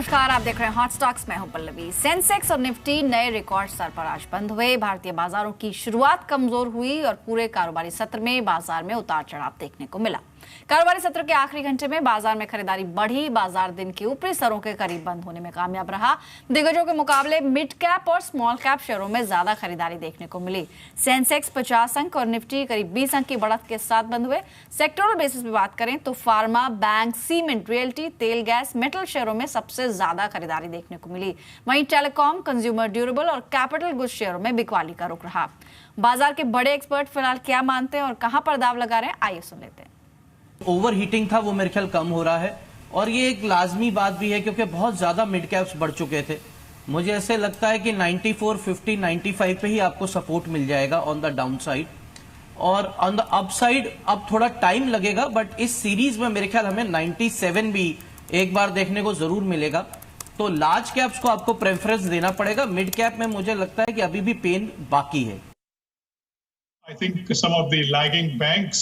नमस्कार, आप देख रहे हैं हॉट स्टॉक्स। मैं हूं पल्लवी। सेंसेक्स और निफ्टी नए रिकॉर्ड स्तर पर आज बंद हुए। भारतीय बाजारों की शुरुआत कमजोर हुई और पूरे कारोबारी सत्र में बाजार में उतार चढ़ाव देखने को मिला। कारोबारी सत्र के आखिरी घंटे में बाजार में खरीदारी बढ़ी। बाजार दिन के ऊपरी स्तरों के करीब बंद होने में कामयाब रहा। दिग्गजों के मुकाबले मिड कैप और स्मॉल कैप शेयरों में ज्यादा खरीदारी देखने को मिली। सेंसेक्स 50 अंक और निफ्टी करीब 20 अंक की बढ़त के साथ बंद हुए। सेक्टोरल बेसिस पे बात करें तो फार्मा, बैंक, सीमेंट, रियल्टी, तेल, गैस, मेटल शेयरों में सबसे ज्यादा खरीदारी देखने को मिली। वहीं टेलीकॉम, कंज्यूमर ड्यूरेबल और कैपिटल गुड्स शेयरों में बिकवाली का रुख रहा। बाजार के बड़े एक्सपर्ट फिलहाल क्या मानते हैं और कहां पर दाव लगा रहे हैं, आइए सुन लेते हैं। ओवर हीटिंग था वो मेरे ख्याल कम हो रहा है और ये एक लाजमी बात भी है क्योंकि बहुत ज्यादा मिड कैप्स बढ़ चुके थे। मुझे ऐसे लगता है कि 94, 50, 95 पे ही आपको सपोर्ट मिल जाएगा ऑन द डाउन साइड, और ऑन द अप साइड अब थोड़ा टाइम लगेगा, बट इस सीरीज में मेरे ख्याल हमें 97 भी एक बार देखने को जरूर मिलेगा। तो लार्ज कैप्स को आपको प्रेफरेंस देना पड़ेगा। मिड कैप में मुझे लगता है कि अभी भी पेन बाकी है। I think some of the lagging banks,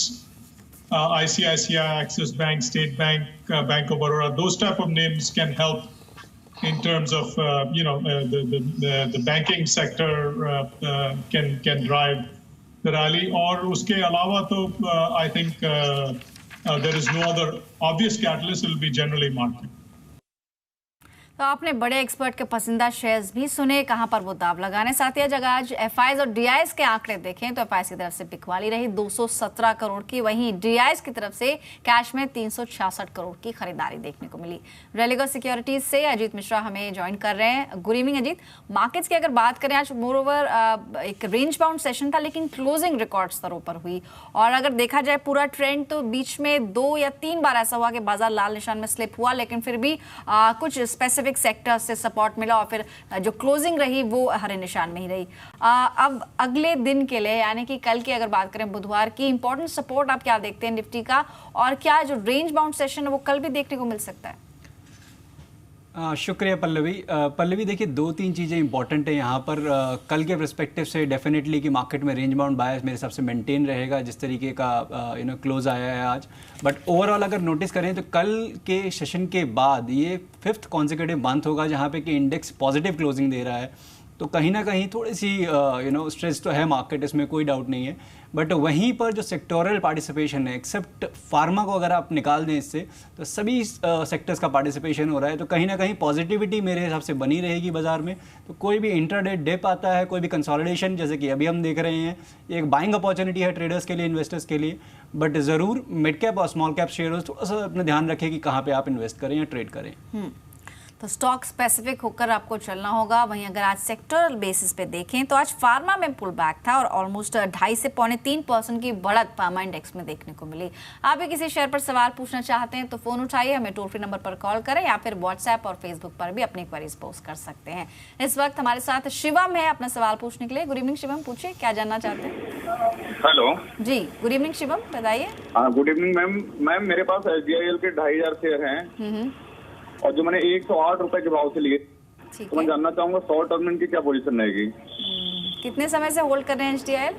ICICI, Axis Bank, State Bank, Bank of Baroda, those type of names can help in terms of the banking sector can drive the rally. और उसके अलावा तो I think there is no other obvious catalyst. It will be generally market. तो आपने बड़े expert के पसंदीदा shares भी सुने, कहां पर वो दाव लगाने। साथ ही जगह आज एफआईज और डीआईएस के आंकड़े देखें तो एफआईज की तरफ से बिकवाली रही 217 करोड़ की, वहीं डीआईएस की तरफ से कैश में 366 करोड़ की खरीदारी देखने को मिली। रेलिगो सिक्योरिटीज से अजीत मिश्रा हमें ज्वाइन कर रहे हैं। Good evening Ajit. मार्केट्स की अगर बात करें, आज मोर ओवर एक रेंज बाउंड सेशन था लेकिन क्लोजिंग रिकॉर्ड स्तरों पर हुई, और अगर देखा जाए पूरा ट्रेंड तो बीच में 2 या 3 बार ऐसा हुआ कि बाजार लाल निशान में स्लिप हुआ, लेकिन फिर भी कुछ स्पेसिफिक सेक्टर से सपोर्ट मिला और फिर जो क्लोजिंग रही वो हरे निशान में ही रही। अब अगले दिन के लिए यानी कि कल की अगर बात करें बुधवार की, इंपॉर्टेंट सपोर्ट आप क्या देखते हैं निफ्टी का, और क्या जो रेंज बाउंड सेशन है वो कल भी देखने को मिल सकता है? शुक्रिया पल्लवी। देखिए 2-3 चीज़ें इंपॉर्टेंट है यहाँ पर। कल के पर्सपेक्टिव से डेफिनेटली कि मार्केट में रेंज बाउंड बायस मेरे हिसाब से मेंटेन रहेगा जिस तरीके का क्लोज आया है आज। बट ओवरऑल अगर नोटिस करें तो कल के सेशन के बाद ये 5th कॉन्सेक्यूटिव मंथ होगा जहाँ पे कि इंडेक्स पॉजिटिव क्लोजिंग दे रहा है। तो कहीं ना कहीं थोड़ी सी स्ट्रेस तो है मार्केट, इसमें कोई डाउट नहीं है। बट वहीं पर जो सेक्टोरल पार्टिसिपेशन है, एक्सेप्ट फार्मा को अगर आप निकाल दें इससे, तो सभी सेक्टर्स का पार्टिसिपेशन हो रहा है। तो कहीं ना कहीं पॉजिटिविटी मेरे हिसाब से बनी रहेगी बाजार में। तो कोई भी इंट्राडे डिप आता है, कोई भी कंसोलिडेशन जैसे कि अभी हम देख रहे हैं, एक बाइंग अपॉर्चुनिटी है ट्रेडर्स के लिए, इन्वेस्टर्स के लिए। बट ज़रूर मिड कैप और स्मॉल कैप शेयर्स थोड़ा सा अपना ध्यान रखें कि कहाँ पर आप इन्वेस्ट करें या ट्रेड करें। तो स्टॉक स्पेसिफिक होकर आपको चलना होगा। वहीं अगर आज सेक्टरल बेसिस पे देखें तो आज फार्मा में पुल बैक था और ऑलमोस्ट 2.5 से 3.25% की बढ़त फार्मा इंडेक्स में देखने को मिली। आप भी किसी शेयर पर सवाल पूछना चाहते हैं तो फोन उठाइए, हमें टोल फ्री नंबर पर कॉल करें या फिर व्हाट्सएप और फेसबुक पर भी अपनी क्वेरीज पोस्ट कर सकते हैं। इस वक्त हमारे साथ शिवम है अपना सवाल पूछने के लिए। गुड इवनिंग शिवम, पूछिए क्या जानना चाहते हैं। हेलो जी, गुड इवनिंग शिवम, बताइए। हाँ, गुड इवनिंग मैम मेरे पास SBIL के 2500 शेयर हैं और जो मैंने 108 रुपए के भाव से लिए, तो मैं जानना चाहूंगा शॉर्ट टर्म में इनकी क्या पोजीशन रहेगी। कितने समय से होल्ड कर रहे हैं SBIL?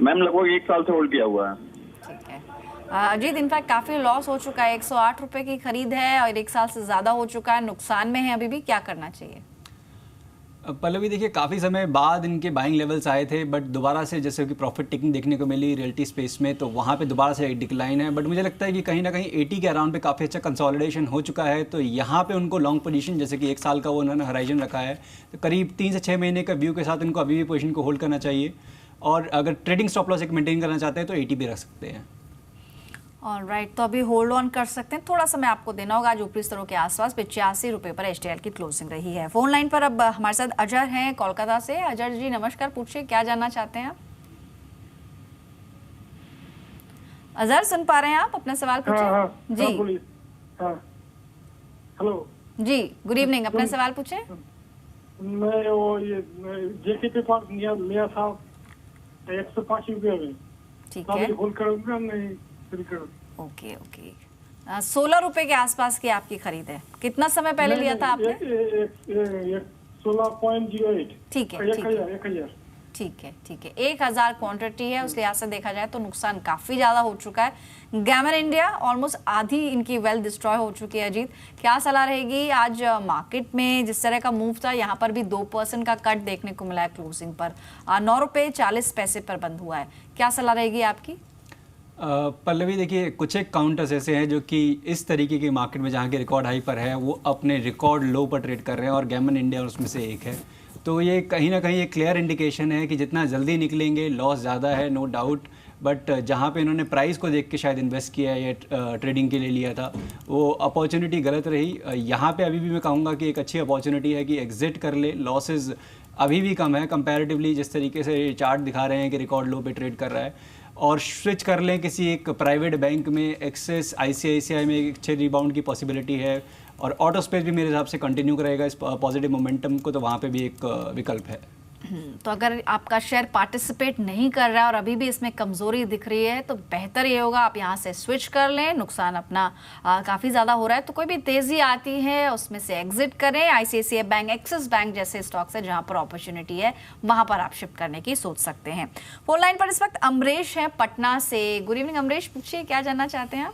मैम लगभग 1 साल से होल्ड किया हुआ है। ठीक है अजीत, इनफैक्ट काफी लॉस हो चुका है। 108 रुपए की खरीद है और 1 साल से ज्यादा हो चुका है, नुकसान में है अभी भी, क्या करना चाहिए? पल्लवी देखिए काफ़ी समय बाद इनके बाइंग लेवल्स आए थे, बट दोबारा से जैसे कि प्रॉफिट टेकिंग देखने को मिली रियल्टी स्पेस में, तो वहाँ पे दोबारा से एक डिक्लाइन है। बट मुझे लगता है कि कहीं ना कहीं 80 के अराउंड पे काफ़ी अच्छा कंसोलिडेशन हो चुका है। तो यहाँ पे उनको लॉन्ग पोजीशन जैसे कि 1 साल का वो उन्होंने हराइजन रखा है, तो करीब 3 से 6 महीने का व्यू के साथ इनको अभी भी पोजीशन को होल्ड करना चाहिए। और अगर ट्रेडिंग स्टॉप लॉस एक मेंटेन करना चाहते हैं तो 80 भी रख सकते हैं। ऑलराइट, तो अभी होल्ड ऑन कर सकते हैं। थोड़ा समय आपको देना होगा। आज ऊपरी स्तरों के आसपास 85 रुपए पर SBIL की क्लोजिंग रही है। फोन लाइन पर अब हमारे साथ अजहर हैं कोलकाता से। अजहर जी नमस्कार, पूछिए क्या जानना चाहते हैं आप। अजहर सुन पा रहे हैं आप? अपना सवाल पूछिए। जी हेलो जी, गुड इवनिंग, अपना सवाल पूछिए। मैं वो ये JKP पास लिया था 105 रुपये में, ठीक है, होल्ड करूंगा नहीं? ओके 16 रुपए के आसपास की आपकी खरीद है। कितना समय पहले लिया था आपने? 16.08। ठीक है, ठीक है, ठीक है। 1000 क्वांटिटी है, उस लिहाज से देखा जाए तो नुकसान काफी ज्यादा हो चुका है। गैमर इंडिया ऑलमोस्ट आधी इनकी वेल्थ डिस्ट्रॉय हो चुकी है। अजीत, क्या सलाह रहेगी? आज मार्केट में जिस तरह का मूव था, यहाँ पर भी 2% का कट देखने को मिला है क्लोजिंग पर। 9 रुपए 40 पैसे पर बंद हुआ है। क्या सलाह रहेगी आपकी? पल्लवी, देखिए कुछ एक काउंटर्स ऐसे हैं जो कि इस तरीके की मार्केट में जहाँ के रिकॉर्ड हाई पर है वो अपने रिकॉर्ड लो पर ट्रेड कर रहे हैं और गैमन इंडिया उसमें से एक है। तो ये कहीं ना कहीं एक क्लियर इंडिकेशन है कि जितना जल्दी निकलेंगे लॉस ज़्यादा है, नो डाउट। बट जहाँ पे इन्होंने प्राइस को देख के शायद इन्वेस्ट किया है या ट्रेडिंग के लिए लिया था, वो अपॉर्चुनिटी गलत रही। यहाँ पे अभी भी मैं कहूँगा कि एक अच्छी अपॉर्चुनिटी है कि एग्जिट कर ले। लॉसेज अभी भी कम है कंपैरेटिवली, जिस तरीके से चार्ट दिखा रहे हैं कि रिकॉर्ड लो पे ट्रेड कर रहा है। और स्विच कर लें किसी एक प्राइवेट बैंक में। एक्सिस, आईसीआईसीआई में एक अच्छे रिबाउंड की पॉसिबिलिटी है और ऑटो स्पेस भी मेरे हिसाब से कंटिन्यू करेगा इस पॉजिटिव मोमेंटम को, तो वहाँ पे भी एक विकल्प है। तो अगर आपका शेयर पार्टिसिपेट नहीं कर रहा है और अभी भी इसमें कमजोरी दिख रही है तो बेहतर ये होगा आप यहाँ से स्विच कर लें। नुकसान अपना काफ़ी ज़्यादा हो रहा है तो कोई भी तेज़ी आती है उसमें से एग्जिट करें। आईसीआईसीआई बैंक, एक्सिस बैंक जैसे स्टॉक्स है जहाँ पर अपॉर्चुनिटी है वहाँ पर आप शिफ्ट करने की सोच सकते हैं। फोन लाइन पर इस वक्त अमरीश है पटना से। गुड इवनिंग अमरीश, पूछिए क्या जानना चाहते हैं आप?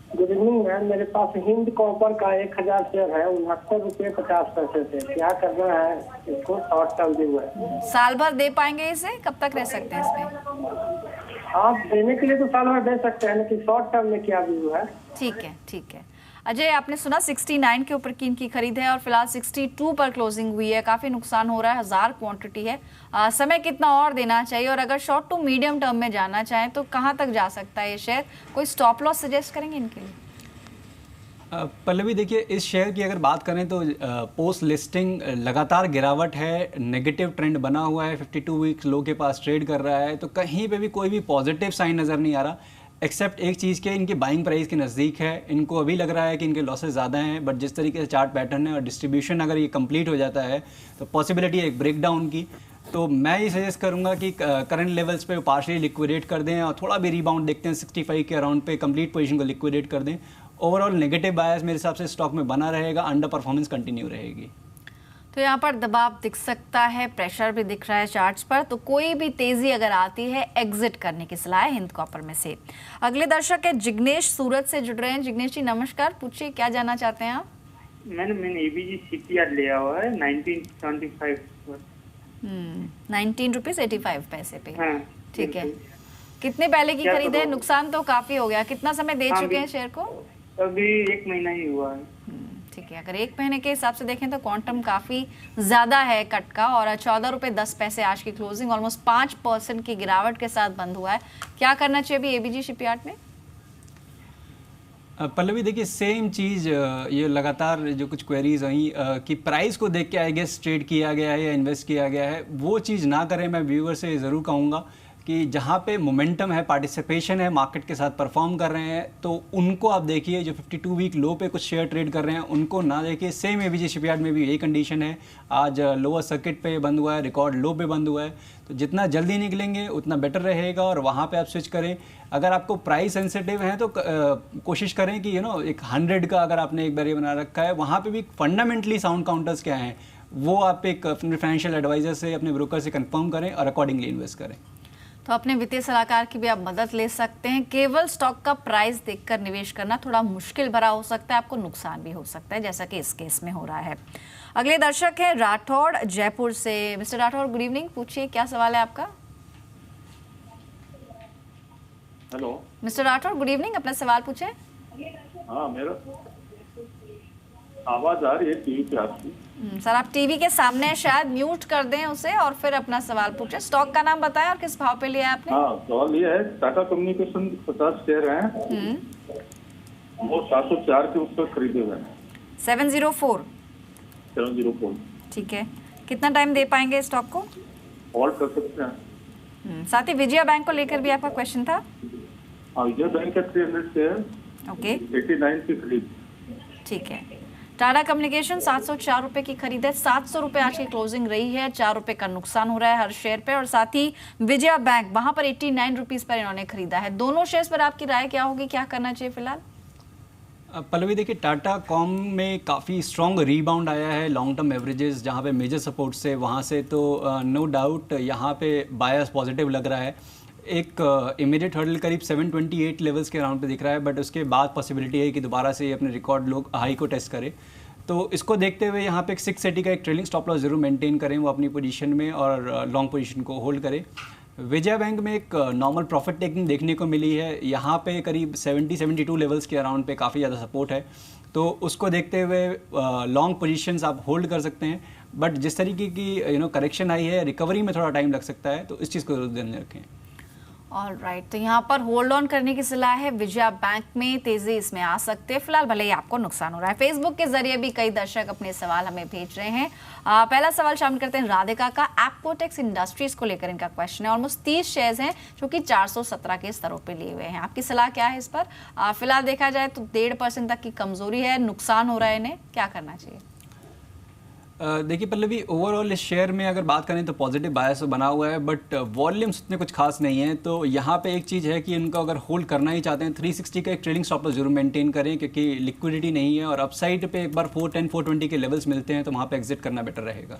गुड इवनिंग मैम, मेरे पास हिंद कॉपर का 1000 शेयर है, 69 रुपये 50 पैसे से। क्या करना है इसको? शॉर्ट टर्म व्यू है। साल भर दे पाएंगे इसे? कब तक रह सकते हैं इसमें? आप देने के लिए तो साल भर दे सकते हैं, लेकिन शॉर्ट टर्म में क्या व्यू है? ठीक है, ठीक है। अजय, आपने सुना 69 के ऊपर की इनकी खरीद है और फिलहाल 62 पर क्लोजिंग हुई है। काफी नुकसान हो रहा है, 1000 क्वांटिटी है। समय कितना और देना चाहिए और अगर शॉर्ट टू मीडियम टर्म में जाना चाहें तो कहां तक जा सकता है ये शेयर? कोई स्टॉप लॉस सजेस्ट करेंगे इनके लिए? पल्लवी, देखिए इस शेयर की अगर बात करें तो पोस्ट लिस्टिंग लगातार गिरावट है, नेगेटिव ट्रेंड बना हुआ है, 52 वीक्स लो के पास ट्रेड कर रहा है। तो कहीं पे भी कोई भी पॉजिटिव साइन नज़र नहीं आ रहा, एक्सेप्ट एक चीज़ के इनकी बाइंग प्राइस के नज़दीक है। इनको अभी लग रहा है कि इनके लॉसेस ज़्यादा हैं, बट जिस तरीके से चार्ट पैटर्न है और डिस्ट्रीब्यूशन अगर ये कंप्लीट हो जाता है तो पॉसिबिलिटी है एक ब्रेकडाउन की। तो मैं ये सजेस्ट करूंगा कि करंट लेवल्स पे पार्शियली लिक्विडेट कर दें और थोड़ा भी रीबाउंड देखते हैं 65 के अराउंड पे कंप्लीट पोजीशन को लिक्विडेट कर दें। ओवरऑल नेगेटिव बायस मेरे हिसाब से स्टॉक में बना रहेगा, अंडर परफॉर्मेंस कंटिन्यू रहेगी। तो यहाँ पर दबाव दिख सकता है, प्रेशर भी दिख रहा है चार्ट्स पर, तो कोई भी तेजी अगर आती है एग्जिट करने की सलाह है हिंद कॉपर में से। अगले दर्शक है जिग्नेश, सूरत से जुड़ रहे हैं। जिग्नेश जी नमस्कार, पूछिए क्या जानना चाहते हैं आप? मैंने एबीजी सीपीआर लिया हुआ है 1975 19 रुपीज 85 पैसे पे। हाँ, ठीक है, कितने पहले की खरीद है? नुकसान तो काफी हो गया। कितना समय दे हाँ, चुके हैं शेयर को? अभी 1 महीना ही हुआ है। ठीक है, अगर 1 महीने के हिसाब से देखें तो क्वांटम काफी ज्यादा है कट का और 14 रुपए 10 पैसे आज की क्लोजिंग, ऑलमोस्ट 5% की गिरावट के साथ बंद हुआ है। क्या करना चाहिए अभी एबीजी शिपयार्ड में? पल्लवी, देखिए सेम चीज़ ये लगातार जो कुछ क्वेरीज आई कि प्राइस को देख के आई गेस ट्रेड किया गया है या इन्वेस्ट किया गया है, वो चीज़ ना करें। मैं व्यूअर से ज़रूर कहूँगा कि जहाँ पे मोमेंटम है, पार्टिसिपेशन है, मार्केट के साथ परफॉर्म कर रहे हैं, तो उनको आप देखिए। जो 52 वीक लो पे कुछ शेयर ट्रेड कर रहे हैं उनको ना देखिए। सेम एबीजी शिपयार्ड में भी यही कंडीशन है। आज लोअर सर्किट पे बंद हुआ है, रिकॉर्ड लो पे बंद हुआ है। तो जितना जल्दी निकलेंगे उतना बेटर रहेगा और वहाँ पे आप स्विच करें। अगर आपको प्राइस सेंसिटिव है तो कोशिश करें कि एक 100 का अगर आपने एक बार बना रखा है, वहाँ पे भी फंडामेंटली साउंड काउंटर्स क्या हैं वो आप एक अपने फाइनेंशियल एडवाइजर से, अपने ब्रोकर से कंफर्म करें और अकॉर्डिंगली इन्वेस्ट करें। तो अपने वित्तीय सलाहकार की भी आप मदद ले सकते हैं। केवल स्टॉक का प्राइस देखकर निवेश करना थोड़ा मुश्किल भरा हो सकता है, आपको नुकसान भी हो सकता है, जैसा कि इस केस में हो रहा है। अगले दर्शक है राठौड़, जयपुर से। मिस्टर राठौड़ गुड इवनिंग, पूछिए क्या सवाल है आपका? Hello mister Rathore good evening, अपना सवाल पूछें। हाँ, मेरा आवाज आ रही है टीवी पे आपकी। सर आप टीवी के सामने शायद म्यूट कर दें उसे और फिर अपना सवाल पूछें। स्टॉक का नाम बताएं और किस भाव पे लिया आपने? हाँ, सवाल ये है, टाटा कम्युनिकेशन 50 शेयर हैं, वो 704 के ऊपर खरीदे हुए हैं। 704। ठीक है, कितना टाइम दे पाएंगे स्टॉक को? होल्ड कर सकते हैं। साथ ही विजया बैंक को लेकर भी आपका क्वेश्चन था। हाँ, विजया बैंक का 300 शेयर, ओके 89 की खरीद। ठीक है। टाटा कम्युनिकेशन 704 रुपए की खरीद है, 700 रुपए आज की क्लोजिंग रही है, 4 रुपए का नुकसान हो रहा है हर शेयर पे। और साथ ही विजया बैंक, वहां पर 89 रुपीज पर इन्होंने खरीदा है। दोनों शेयर्स पर आपकी राय क्या होगी, क्या करना चाहिए फिलहाल? पल्लवी देखिए, टाटा कॉम में काफ़ी स्ट्रॉन्ग रीबाउंड आया है लॉन्ग टर्म एवरेजेस जहाँ पे मेजर सपोर्ट से, वहाँ से तो नो डाउट यहाँ पे बायस पॉजिटिव लग रहा है। एक इमीडिएट हर्डल करीब 728 लेवल्स के अराउंड पे दिख रहा है, बट उसके बाद पॉसिबिलिटी है कि दोबारा से अपने रिकॉर्ड लोग हाई को टेस्ट करे। तो इसको देखते हुए यहाँ पे एक 680 का एक ट्रेलिंग स्टॉप लॉस जरूर मेंटेन करें वो अपनी पोजीशन में, और लॉन्ग पोजीशन को होल्ड करें। विजया बैंक में एक नॉर्मल प्रॉफिट टेकिंग देखने को मिली है, यहाँ पे करीब 70-72 लेवल्स के अराउंड पे काफ़ी ज़्यादा सपोर्ट है, तो उसको देखते हुए लॉन्ग पोजीशंस आप होल्ड कर सकते हैं। बट जिस तरीके की करेक्शन आई है, रिकवरी में थोड़ा टाइम लग सकता है, तो इस चीज़ को जरूर ध्यान में रखें। ऑलराइट, तो यहाँ पर होल्ड ऑन करने की सलाह है। विजया बैंक में तेजी इसमें आ सकते हैं, फिलहाल भले ही आपको नुकसान हो रहा है। फेसबुक के जरिए भी कई दर्शक अपने सवाल हमें भेज रहे हैं। पहला सवाल शामिल करते हैं राधिका का। एपोटेक्स इंडस्ट्रीज को लेकर इनका क्वेश्चन है। ऑलमोस्ट 30 शेयर्स हैं जो कि 417 के स्तरों पे लिए हुए हैं। आपकी सलाह क्या है इस पर? फिलहाल देखा जाए तो 1.5% तक की कमजोरी है, नुकसान हो रहा है, इन्हें क्या करना चाहिए? देखिए पल्लवी, ओवरऑल इस शेयर में अगर बात करें तो पॉजिटिव बायस बना हुआ है, बट वॉल्यूम्स उतने कुछ खास नहीं है। तो यहाँ पे एक चीज़ है कि इनको अगर होल्ड करना ही चाहते हैं 360 का एक ट्रेडिंग स्टॉप लॉस जरूर मेंटेन करें, क्योंकि लिक्विडिटी नहीं है, और अपसाइड पे एक बार 410-420 के लेवल्स मिलते हैं तो वहाँ पे एग्जिट करना बेटर रहेगा।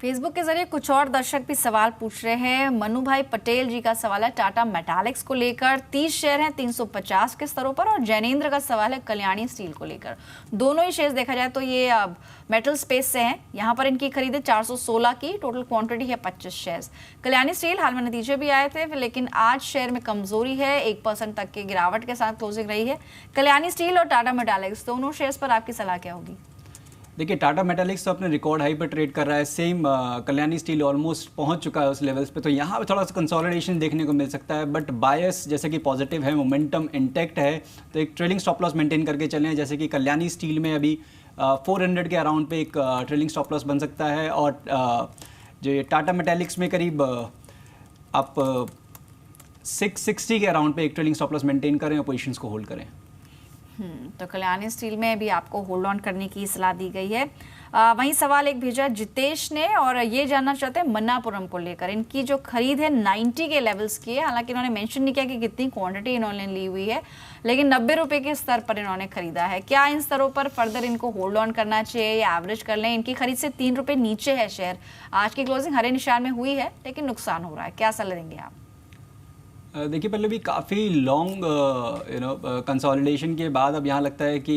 फेसबुक के जरिए कुछ और दर्शक भी सवाल पूछ रहे हैं। मनु भाई पटेल जी का सवाल है टाटा मेटालिक्स को लेकर। 30 शेयर हैं 350 के स्तरों पर, और जैनेन्द्र का सवाल है कल्याणी स्टील को लेकर। दोनों ही शेयर्स देखा जाए तो ये मेटल स्पेस से हैं। यहाँ पर इनकी खरीद है 416 की, टोटल क्वांटिटी है 25 शेयर्स। कल्याणी स्टील हाल में नतीजे भी आए थे, लेकिन आज शेयर में कमजोरी है, 1% तक की गिरावट के साथ क्लोजिंग रही है। कल्याणी स्टील और टाटा मेटालिक्स दोनों शेयर्स पर आपकी सलाह क्या होगी? देखिए, टाटा मेटालिक्स तो अपने रिकॉर्ड हाई पर ट्रेड कर रहा है, सेम कल्याणी स्टील ऑलमोस्ट पहुंच चुका है उस लेवल्स पे, तो यहाँ पे थोड़ा सा कंसोलिडेशन देखने को मिल सकता है। बट बायस जैसे कि पॉजिटिव है, मोमेंटम इंटैक्ट है, तो एक ट्रेलिंग स्टॉप लॉस मेंटेन करके चलें। जैसे कि कल्याणी स्टील में अभी 400 के अराउंड पे एक ट्रेलिंग स्टॉप लॉस बन सकता है, और जो टाटा मेटालिक्स में करीब आप 660 के अराउंड पे एक ट्रेलिंग स्टॉप लॉस मेंटेन करें और पोजीशंस को होल्ड करें। तो कल्याणी स्टील में भी आपको होल्ड ऑन करने की सलाह दी गई है। वहीं सवाल एक भेजा जितेश ने, और ये जानना चाहते हैं मन्नापुरम को लेकर। इनकी जो खरीद है 90 के लेवल्स की है, हालांकि इन्होंने मेंशन नहीं किया कि कितनी क्वांटिटी इन्होंने ली हुई है, लेकिन 90 रुपए के स्तर पर इन्होंने खरीदा है। क्या इन स्तरों पर फर्दर इनको होल्ड ऑन करना चाहिए या एवरेज कर लें? इनकी खरीद से 3 रुपए नीचे है शेयर। आज की क्लोजिंग हरे निशान में हुई है, लेकिन नुकसान हो रहा है। क्या सलाह देंगे आप? देखिए पल्लवी, काफ़ी लॉन्ग कंसोलिडेशन के बाद अब यहाँ लगता है कि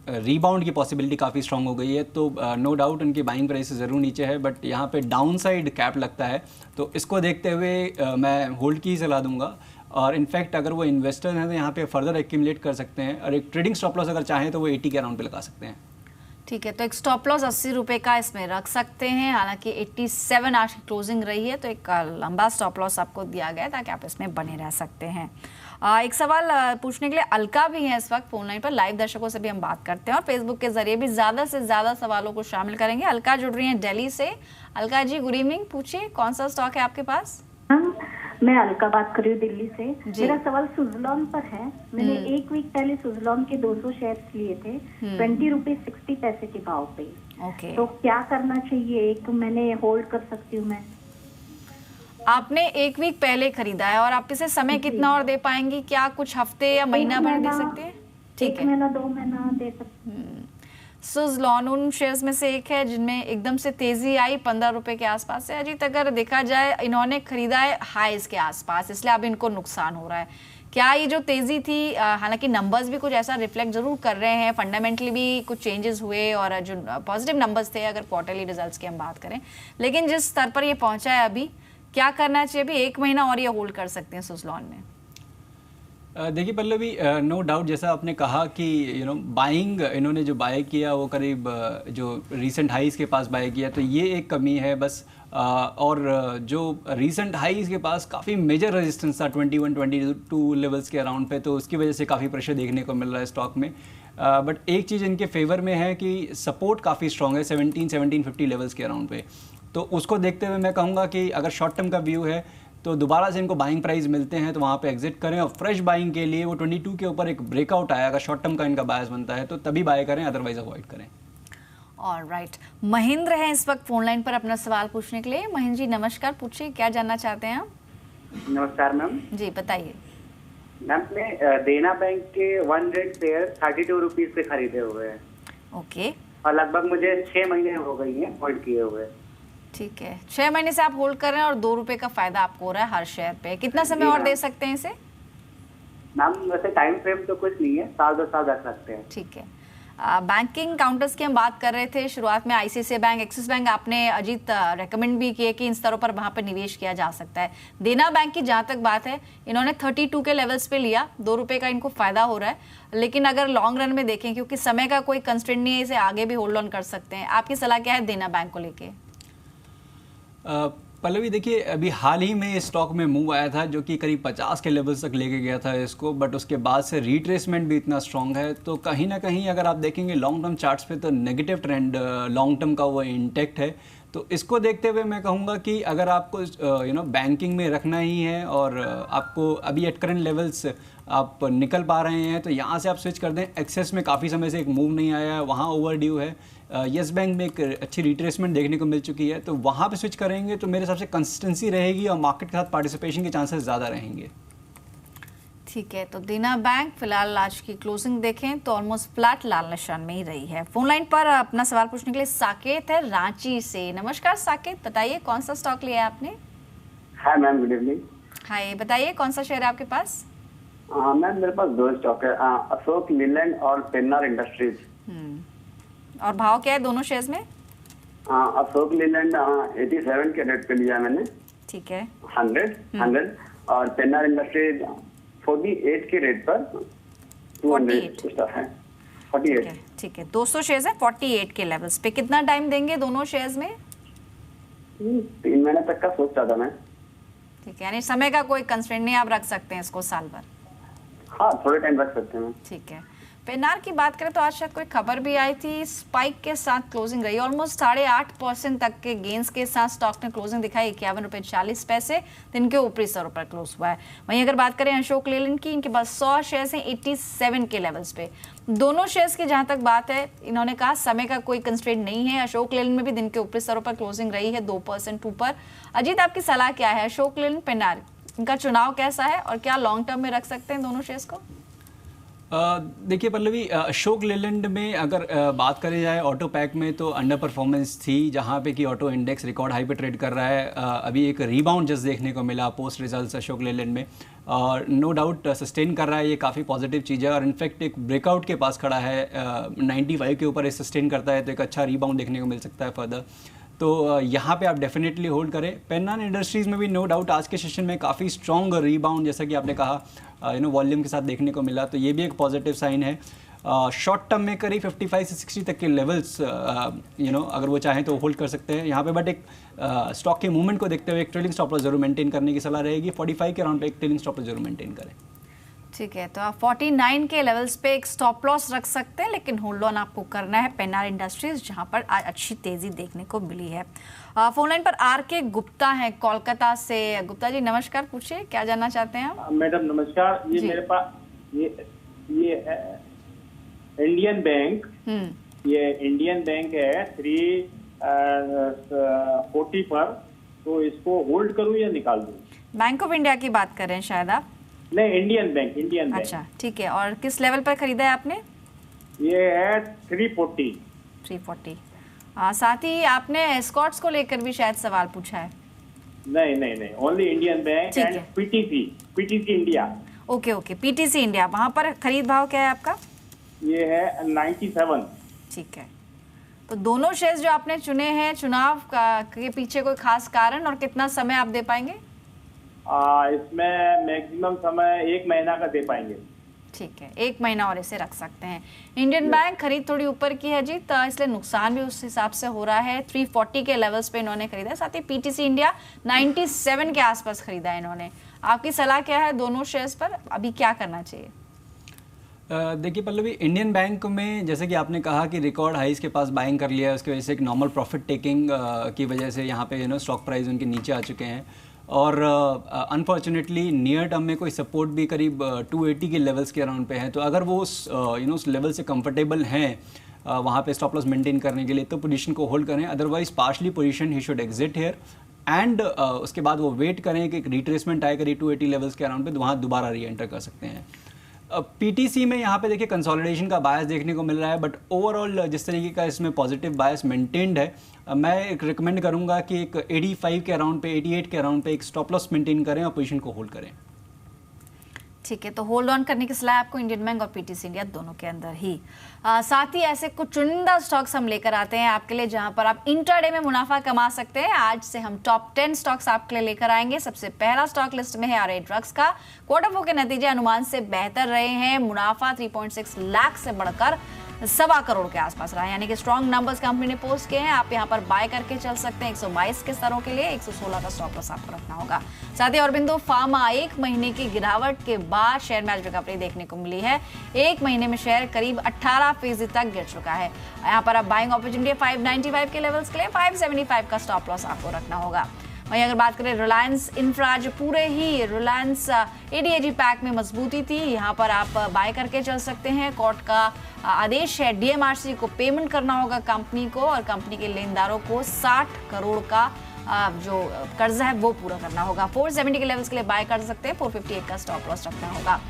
रीबाउंड की पॉसिबिलिटी काफ़ी स्ट्रांग हो गई है, तो नो डाउट उनकी बाइंग प्राइस ज़रूर नीचे है, बट यहाँ पे डाउन साइड कैप लगता है, तो इसको देखते हुए मैं होल्ड की सलाह दूंगा। और इनफैक्ट अगर वो इन्वेस्टर हैं तो यहाँ पे फर्दर एक्यूमुलेट कर सकते हैं, और एक ट्रेडिंग स्टॉप लॉस अगर चाहें तो वो 80 के अराउंड पे लगा सकते हैं। ठीक है, तो एक स्टॉप लॉस 80 रुपए का इसमें रख सकते हैं। हालांकि 87 आज की क्लोजिंग रही है, तो एक लंबा स्टॉप लॉस आपको दिया गया है ताकि आप इसमें बने रह सकते हैं। एक सवाल पूछने के लिए अलका भी है इस वक्त फोन लाइन पर। लाइव दर्शकों से भी हम बात करते हैं और फेसबुक के जरिए भी ज़्यादा से ज़्यादा सवालों को शामिल करेंगे। अलका जुड़ रही हैं दिल्ली से। अलका जी गुड इवनिंग, पूछिए कौन सा स्टॉक है आपके पास? मैं अलका बात कर रही हूँ दिल्ली से। मेरा सवाल सुजलॉन पर है। मैंने एक वीक पहले सुजलॉन के 200 शेयर्स लिए थे 20 रुपए 60 पैसे के भाव पे। ओके, तो क्या करना चाहिए? एक मैंने होल्ड कर सकती हूँ मैं? आपने एक वीक पहले खरीदा है और आप इसे समय कितना और दे पाएंगी? क्या कुछ हफ्ते या महीना भर दे सकते हैं? ठीक है, 1 महीना 2 महीना दे सकते। सुजलॉन उन शेयर्स में से एक है जिनमें एकदम से तेजी आई 15 रुपए के आसपास से। अजीत, अगर देखा जाए इन्होंने खरीदा है हाईज के आसपास, इसलिए अब इनको नुकसान हो रहा है। क्या ये जो तेजी थी, हालांकि नंबर्स भी कुछ ऐसा रिफ्लेक्ट जरूर कर रहे हैं, फंडामेंटली भी कुछ चेंजेस हुए और जो पॉजिटिव नंबर्स थे अगर क्वार्टरली रिजल्ट्स की हम बात करें, लेकिन जिस स्तर पर ये पहुंचा है अभी, क्या करना चाहिए? अभी 1 महीना और ये होल्ड कर सकते हैं सुजलॉन में? देखिए पल्लवी, नो डाउट जैसा आपने कहा कि बाइंग इन्होंने जो बाय किया वो करीब जो रीसेंट हाईज के पास बाय किया, तो ये एक कमी है बस। और जो रीसेंट हाईज के पास काफ़ी मेजर रेजिस्टेंस था 21-22 लेवल्स के अराउंड पे, तो उसकी वजह से काफ़ी प्रेशर देखने को मिल रहा है स्टॉक में। बट एक चीज़ इनके फेवर में है कि सपोर्ट काफ़ी स्ट्रॉन्ग है 1750 लेवल्स के अराउंड पे, तो उसको देखते हुए मैं कहूँगा कि अगर शॉर्ट टर्म का व्यू है तो दोबारा से इनको बाइंग प्राइस मिलते हैं तो वहाँ पे एग्जिट करें, और फ्रेश बाइंग के लिए वो 22 के ऊपर एक ब्रेकआउट आया, अगर शॉर्ट टर्म का इनका बायस बनता है तो तभी बाय करें, अदरवाइज अवॉइड करें। ऑलराइट, महेंद्र हैं इस वक्त फोन लाइन पर अपना सवाल पूछने के लिए। महेंद्र जी नमस्कार, पूछिए क्या जानना चाहते हैं आप? नमस्कार मैम जी बताइए। मैम मैं देना बैंक के 100 शेयर 32 रुपीज से खरीदे हुए हैं। ओके, और लगभग मुझे 6 महीने हो गई हैं होल्ड किए हुए। ठीक है, 6 महीने से आप होल्ड कर रहे हैं और 2 रुपए का फायदा आपको हो रहा है हर शेयर पे। कितना समय और दे सकते हैं इसे? मैम वैसे टाइम फ्रेम तो कुछ नहीं है, साल 2 साल रख सकते हैं। ठीक है, बैंकिंग काउंटर्स की हम बात कर रहे थे शुरुआत में। आईसीआईसीआई बैंक, एक्सिस बैंक आपने अजीत रेकमेंड भी किए कि इन स्तरों पर वहां पर निवेश किया जा सकता है। देना बैंक की जहां तक बात है, इन्होंने 32 के लेवल्स पे लिया, 2 रुपए का इनको फायदा हो रहा है। लेकिन अगर लॉन्ग रन में देखें, क्योंकि समय का कोई कंस्ट्रेंट नहीं है, इसे आगे भी होल्ड ऑन कर सकते हैं। आपकी सलाह क्या है देना बैंक को लेके? पल्लवी देखिए, अभी हाल ही में स्टॉक में मूव आया था जो कि करीब 50 के लेवल्स तक लेके गया था इसको, बट उसके बाद से रिट्रेसमेंट भी इतना स्ट्रांग है, तो कहीं ना कहीं अगर आप देखेंगे लॉन्ग टर्म चार्ट्स पे तो नेगेटिव ट्रेंड लॉन्ग टर्म का वो इंटैक्ट है। तो इसको देखते हुए मैं कहूँगा कि अगर आपको बैंकिंग में रखना ही है और आपको अभी एट करंट लेवल्स आप निकल पा रहे हैं तो यहाँ से आप स्विच कर दें। एक्सेस में काफ़ी समय से एक मूव नहीं आया है, वहाँ ओवर ड्यू है। येस बैंक में एक अच्छी रिट्रेसमेंट देखने को मिल चुकी है, तो वहाँ पे स्विच करेंगे तो मेरे हिसाब से कंसिस्टेंसी रहेगी और मार्केट के साथ पार्टिसिपेशन के चांसेस ज़्यादा रहेंगे। ठीक है, तो देना बैंक फिलहाल आज की क्लोजिंग देखें तो ऑलमोस्ट फ्लैट लाल निशान में ही रही है। फोन लाइन पर अपना सवाल पूछने के लिए साकेत है रांची से। नमस्कार साकेत, बताइए कौन सा स्टॉक लिया है आपने? Hi ma'am, good evening. Hi, बताइए कौन सा शेयर है आपके पास? मैम मेरे पास 2 स्टॉक है, अशोक लीलैंड और पेन्नार इंडस्ट्रीज। और भाव क्या है दोनों शेयर्स में? अशोक लीलैंड 87 के रेट पे लिया मैंने। ठीक है, 100 और पेन्नार इंडस्ट्रीज 48 के रेट पर 200 स्टॉक है। 48। ठीक है, 200 शेयर्स है 48 के लेवल्स पे। कितना टाइम देंगे दोनों शेयर्स में? 3 महीने तक का सोच रहा था मैं। ठीक है, यानी समय का कोई कंस्ट्रेंट नहीं, आप रख सकते हैं इसको साल भर? हाँ, थोड़े टाइम रख सकते हैं। ठीक है, पेनार की बात करें तो आज शायद कोई खबर भी आई थी, स्पाइक के साथ क्लोजिंग रही, ऑलमोस्ट 8.5% तक के गेंस के साथ स्टॉक ने क्लोजिंग दिखाई। 51.40 दिन के ऊपरी स्तरों पर क्लोज हुआ है। वहीं अगर बात करें अशोक लेलैंड की, इनके पास 100 शेयर्स हैं 87 के लेवल्स पे। दोनों शेयर्स की जहां तक बात है, इन्होंने कहा समय का कोई कंस्ट्रेंट नहीं है। अशोक लेलैंड में भी दिन के ऊपरी स्तरों पर क्लोजिंग रही है 2% ऊपर। अजीत, आपकी सलाह क्या है? अशोक लेलैंड, पेनार, इनका चुनाव कैसा है और क्या लॉन्ग टर्म में रख सकते हैं दोनों शेयर्स को? देखिए पल्लवी, अशोक लेलैंड में अगर बात करी जाए ऑटो पैक में तो अंडर परफॉर्मेंस थी, जहां पे कि ऑटो इंडेक्स रिकॉर्ड हाई पे ट्रेड कर रहा है। अभी एक रीबाउंड जस्ट देखने को मिला पोस्ट रिजल्ट्स अशोक लेलैंड में, और नो डाउट सस्टेन कर रहा है, ये काफ़ी पॉजिटिव चीज़ है। और इनफैक्ट एक ब्रेकआउट के पास खड़ा है, 95 के ऊपर सस्टेन करता है तो एक अच्छा रीबाउंड देखने को मिल सकता है फर्दर। तो यहाँ पे आप डेफिनेटली होल्ड करें। पेन्नार इंडस्ट्रीज़ में भी नो डाउट आज के सेशन में काफ़ी स्ट्रॉन्ग रीबाउंड, जैसा कि आपने कहा, वॉल्यूम के साथ देखने को मिला, तो ये भी एक पॉजिटिव साइन है। शॉर्ट टर्म में करीब 55 से 60 तक के लेवल्स अगर वो चाहें तो होल्ड कर सकते हैं यहाँ पे, बट एक स्टॉक के मूवमेंट को देखते हुए एक ट्रेलिंग स्टॉप लॉस जरूर मेंटेन करने की सलाह रहेगी। 45 के अराउंड पे एक ट्रेलिंग स्टॉप लॉस जरूर मेंटेन करें। ठीक है, तो आप 49 के लेवल्स पे एक स्टॉप लॉस रख सकते हैं, लेकिन होल्ड ऑन आपको करना है पेन्नार इंडस्ट्रीज, जहां पर आज अच्छी तेजी देखने को मिली है। फोन लाइन पर आर.के. गुप्ता हैं कोलकाता से। गुप्ता जी नमस्कार, पूछिए क्या जानना चाहते हैं आप? मैडम नमस्कार, ये मेरे पास ये इंडियन बैंक, ये इंडियन बैंक है 340 पर, तो इसको होल्ड करूं या निकाल दूं? बैंक ऑफ इंडिया की बात कर रहे हैं शायद आप? नहीं, इंडियन बैंक, इंडियन बैंक। अच्छा ठीक है, और किस लेवल पर खरीदा है आपने? ये है 340। साथ ही आपने एस्कॉर्ट्स को लेकर भी शायद सवाल पूछा है? नहीं, only Indian bank and PTC India. Okay, PTC India, वहां पर खरीद भाव क्या है आपका? ये है 97। ठीक है, तो दोनों शेयर्स जो आपने चुने हैं, चुनाव के पीछे कोई खास कारण और कितना समय आप दे पाएंगे? इसमें मैक्सिमम समय 1 महीना का दे पाएंगे। ठीक है, 1 महीना और इसे रख सकते हैं। इंडियन बैंक खरीद थोड़ी ऊपर की है जी, तो इसलिए नुकसान भी उस हिसाब से हो रहा है। 340 के लेवल्स पे इन्होंने खरीदा है। साथ ही पीटीसी इंडिया 97 के आसपास खरीदा है इन्होंने। आपकी सलाह क्या है दोनों शेयर्स पर, अभी क्या करना चाहिए? देखिए पल्लवी, इंडियन बैंक में जैसे कि आपने कहा कि रिकॉर्ड हाइज के पास बाइंग कर लिया है, उसकी वजह से एक नॉर्मल प्रॉफिट टेकिंग की वजह से यहाँ पे स्टॉक प्राइस उनके नीचे आ चुके हैं, और अनफॉर्चुनेटली नियर टर्म में कोई सपोर्ट भी करीब 280 के लेवल्स के अराउंड पे है। तो अगर वो उस लेवल से कंफर्टेबल हैं वहाँ पे स्टॉप लॉस मेंटेन करने के लिए, तो पोजीशन को होल्ड करें, अदरवाइज पार्शली पोजीशन ही शुड एग्जिट हेयर। एंड उसके बाद वो वेट करें कि एक रिट्रेसमेंट आए करीब 280 लेवल्स के अराउंड पे, तो वहाँ दोबारा री एंटर कर सकते हैं। पीटीसी में यहाँ पे देखिए कंसोलिडेशन का बायस देखने को मिल रहा है, बट ओवरऑल जिस तरीके का इसमें पॉजिटिव बायस मेंटेन्ड है, मैं एक रिकमेंड करूँगा कि एक 85 के अराउंड पे, 88 के अराउंड पे एक स्टॉप लॉस मेंटेन करें और पोजीशन को होल्ड करें। ठीक है, तो होल्ड ऑन करने की सलाह आपको इंडियन बैंक और पीटीसी इंडिया दोनों के अंदर ही। साथ ही ऐसे कुछ चुनिंदा स्टॉक्स हम लेकर आते हैं आपके लिए जहां पर आप इंट्राडे में मुनाफा कमा सकते हैं। आज से हम टॉप 10 स्टॉक्स आपके लिए लेकर आएंगे। सबसे पहला स्टॉक लिस्ट में है आरए ड्रग्स का। क्वार्टर 4 के नतीजे अनुमान से बेहतर रहे हैं। मुनाफा 3.6 लाख से बढ़कर 1.25 करोड़ के आसपास रहा है, यानी कि स्ट्रॉन्ग नंबर्स कंपनी ने पोस्ट किए हैं। आप यहां पर बाय करके चल सकते हैं 122 के स्तरों के लिए। 116 का स्टॉप लॉस आपको रखना होगा। साथ ही औरबिंदो फार्मा 1 महीने की गिरावट के बाद शेयर में आज रिकवरी देखने को मिली है। 1 महीने में शेयर करीब 18% तक गिर चुका है। यहाँ पर आप बाइंग अपॉर्चुनिटी 595 के लेवल्स के लिए 575 का स्टॉप लॉस आपको रखना होगा। वहीं अगर बात करें रिलायंस इंफ्रा, जो पूरे ही रिलायंस एडीएजी पैक में मजबूती थी, यहाँ पर आप बाय करके चल सकते हैं। कोर्ट का आदेश है डीएमआरसी को पेमेंट करना होगा कंपनी को, और कंपनी के लेनदारों को 60 करोड़ का जो कर्जा है वो पूरा करना होगा। 470 के लेवल्स के लिए बाय कर सकते हैं। 458 का स्टॉप लॉस रखना होगा।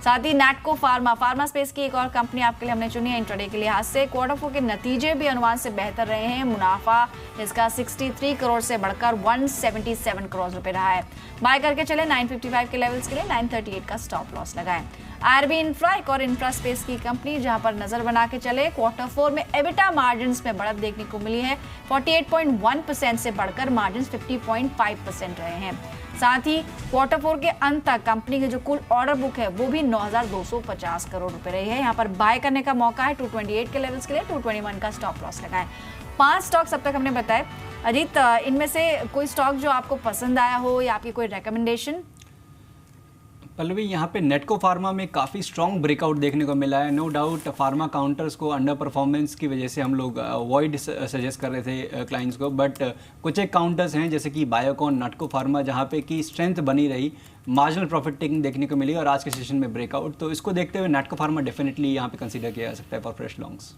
साथ ही नैटको फार्मा स्पेस की एक और कंपनी आपके लिए हमने चुनी है इंट्राडे के लिहाज से। क्वार्टर 4 के नतीजे भी अनुमान से बेहतर रहे हैं। मुनाफा इसका 63 करोड़ से बढ़कर 177 करोड़ रुपए रहा है। बाय करके चले 955 के लेवल्स के लिए। 938 का स्टॉप लॉस लगाएं। आरबी इंफ्रा एक और इंफ्रा स्पेस की कंपनी जहां पर नजर बना के चले। क्वार्टर 4 में एबिटा मार्जिन में बढ़त देखने को मिली है। 48.1% से बढ़कर मार्जिन 50.5% रहे हैं। साथ ही क्वार्टर 4 के अंत तक कंपनी की जो कुल ऑर्डर बुक है वो भी 9,250 करोड़ रुपए रही है। यहाँ पर बाय करने का मौका है 228 के लेवल्स के लिए। 221 का स्टॉप लॉस लगाएं। 5 स्टॉक्स अब तक हमने बताए। अजीत, इनमें से कोई स्टॉक जो आपको पसंद आया हो या आपकी कोई रिकमेंडेशन? पल्लवी, यहाँ पे नेटको फार्मा में काफ़ी स्ट्रॉन्ग ब्रेकआउट देखने को मिला है। नो डाउट फार्मा काउंटर्स को अंडर परफॉर्मेंस की वजह से हम लोग अवॉइड सजेस्ट कर रहे थे क्लाइंट्स को, बट कुछ एक काउंटर्स हैं जैसे कि बायोकॉन, नेटको फार्मा, जहाँ पे की स्ट्रेंथ बनी रही, मार्जिनल प्रॉफिट टेकिंग देखने को मिली और आज के सेशन में ब्रेकआउट। तो इसको देखते हुए नेटको फार्मा डेफिनेटली यहाँ पे कंसीडर किया जा सकता है फॉर फ्रेश लॉन्ग्स।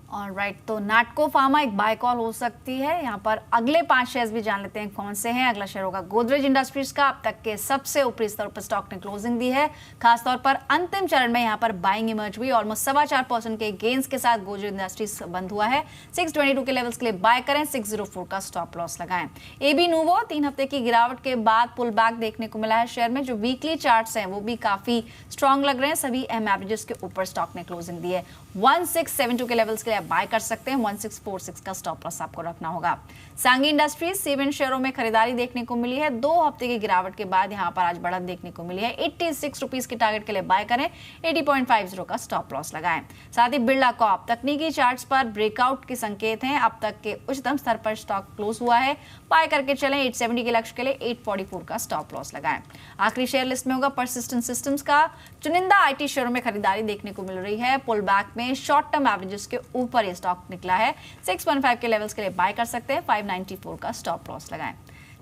ऑलराइट, तो नैटको फार्मा एक बाय कॉल हो सकती है। यहाँ पर अगले 5 शेयर्स भी जान लेते हैं कौन से हैं। अगला शेयर होगा गोदरेज इंडस्ट्रीज का। अब तक के सबसे ऊपरी स्तर पर स्टॉक ने क्लोजिंग दी है। खासतौर पर अंतिम चरण में यहाँ पर बाइंग इमर्ज हुई। ऑलमोस्ट 4.25% के गेन्स के साथ गोदरेज इंडस्ट्रीज बंद हुआ है। 622 के लेवल्स के लिए बाय करें। 604 का स्टॉप लॉस लगाएं। एबी नूवो 3 हफ्ते की गिरावट के बाद पुल बैक देखने को मिला है शेयर में। जो वीकली चार्ट्स हैं वो भी काफी स्ट्रॉन्ग लग रहे हैं। सभी अहम एवरेजेस के ऊपर स्टॉक ने क्लोजिंग दी है। 1672 के लेवल्स के लिए बाय कर सकते हैं। 1646 का स्टॉप लॉस आपको रखना होगा। सांगी इंडस्ट्रीज 7 शेयरों में खरीदारी देखने को मिली है। 2 हफ्ते की गिरावट के बाद यहां पर आज बढ़त देखने को मिली है। 86 रुपीज के टारगेट के लिए बाय करें। 80.50 का स्टॉप लॉस लगाएं। साथ ही बिरला कॉर्प तकनीकी चार्ट्स पर ब्रेकआउट के संकेत हैं। अब तक के उच्चतम स्तर पर स्टॉक क्लोज हुआ है। बाय करके चलें। 870 के लक्ष्य के लिए 844 का स्टॉप लॉस लगाएं। आखिरी शेयर लिस्ट में होगा परसिस्टेंट सिस्टम्स का। चुनिंदा आईटी शेयरों में खरीदारी देखने को मिल रही है। पुल बैक में शॉर्ट टर्म एवरेजेस के ऊपर ये स्टॉक निकला है। 615 के लेवल्स के लिए बाय कर सकते हैं। 594 का स्टॉप लॉस लगाएं।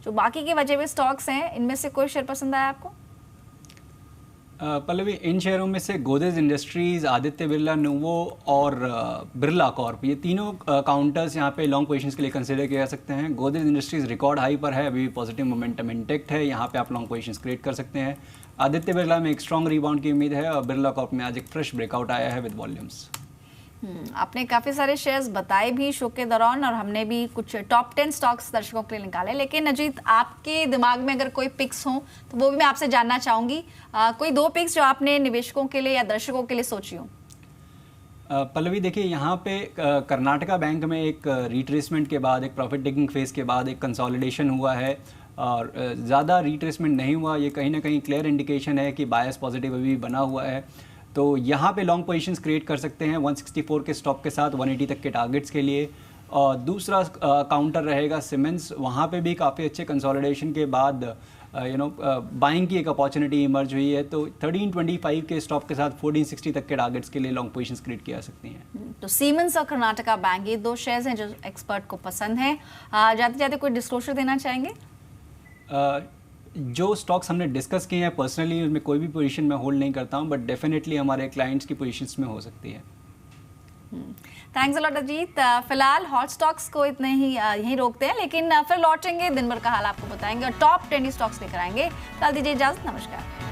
जो बाकी के बचे हुए स्टॉक्स हैं, इनमें से कोई शेयर पसंद आया आपको? पल्लवी, इन शेयरों में से गोदरेज इंडस्ट्रीज, आदित्य बिरला नूवो और बिरला कॉर्प, ये तीनों काउंटर्स यहाँ पे लॉन्ग पोजीशंस के लिए कंसीडर किए जा सकते हैं। गोदरेज इंडस्ट्रीज रिकॉर्ड हाई पर है, अभी भी पॉजिटिव मोमेंटम इंटेक्ट है, यहाँ पे आप लॉन्ग पोजीशंस क्रिएट कर सकते हैं। आदित्य बिरला में एक स्ट्रॉन्ग रिबाउंड की उम्मीद है और बिरला कॉर्प में आज एक फ्रेश ब्रेकआउट आया है विद वॉल्यूम्स। आपने काफी सारे शेयर्स बताए भी शो के दौरान, और हमने भी कुछ टॉप 10 स्टॉक्स दर्शकों के लिए निकाले। लेकिन अजीत, आपके दिमाग में अगर कोई पिक्स हो तो वो भी मैं आपसे जानना चाहूंगी। कोई 2 पिक्स जो आपने निवेशकों के लिए या दर्शकों के लिए सोची हो? पल्लवी, देखिए यहाँ पे कर्नाटका बैंक में एक रिट्रेसमेंट के बाद, एक प्रॉफिट टेकिंग फेज के बाद एक कंसोलिडेशन हुआ है और ज़्यादा रिट्रेसमेंट नहीं हुआ। ये कहीं ना कहीं क्लियर इंडिकेशन है कि बायस पॉजिटिव अभी बना हुआ है। तो यहाँ पे लॉन्ग पोजीशंस क्रिएट कर सकते हैं 164 के स्टॉप के साथ 180 तक के टारगेट्स के लिए। और दूसरा काउंटर रहेगा सीमेंस। वहाँ पे भी काफ़ी अच्छे कंसोलिडेशन के बाद बाइंग की एक अपॉर्चुनिटी इमर्ज हुई है। तो 1325 के स्टॉप के साथ 1460 तक के टारगेट्स के लिए लॉन्ग पोजीशंस क्रिएट किया सकती हैं। तो सीमेंस और कर्नाटका बैंक, ये 2 शेयर्स हैं जो एक्सपर्ट को पसंद हैं। जाते जाते कोई डिस्क्लोजर देना चाहेंगे? जो स्टॉक्स हमने डिस्कस किए हैं, पर्सनली उसमें कोई भी पोजीशन मैं होल्ड नहीं करता हूं, बट डेफिनेटली हमारे क्लाइंट्स की पोजीशंस में हो सकती है। Thanks a lot Ajit. फिलहाल हॉट स्टॉक्स को इतने ही यहीं रोकते हैं, लेकिन फिर लौटेंगे, दिन भर का हाल आपको बताएंगे और टॉप 20 स्टॉक्स लेकर आएंगे। कल दीजिए इजाजत, नमस्कार।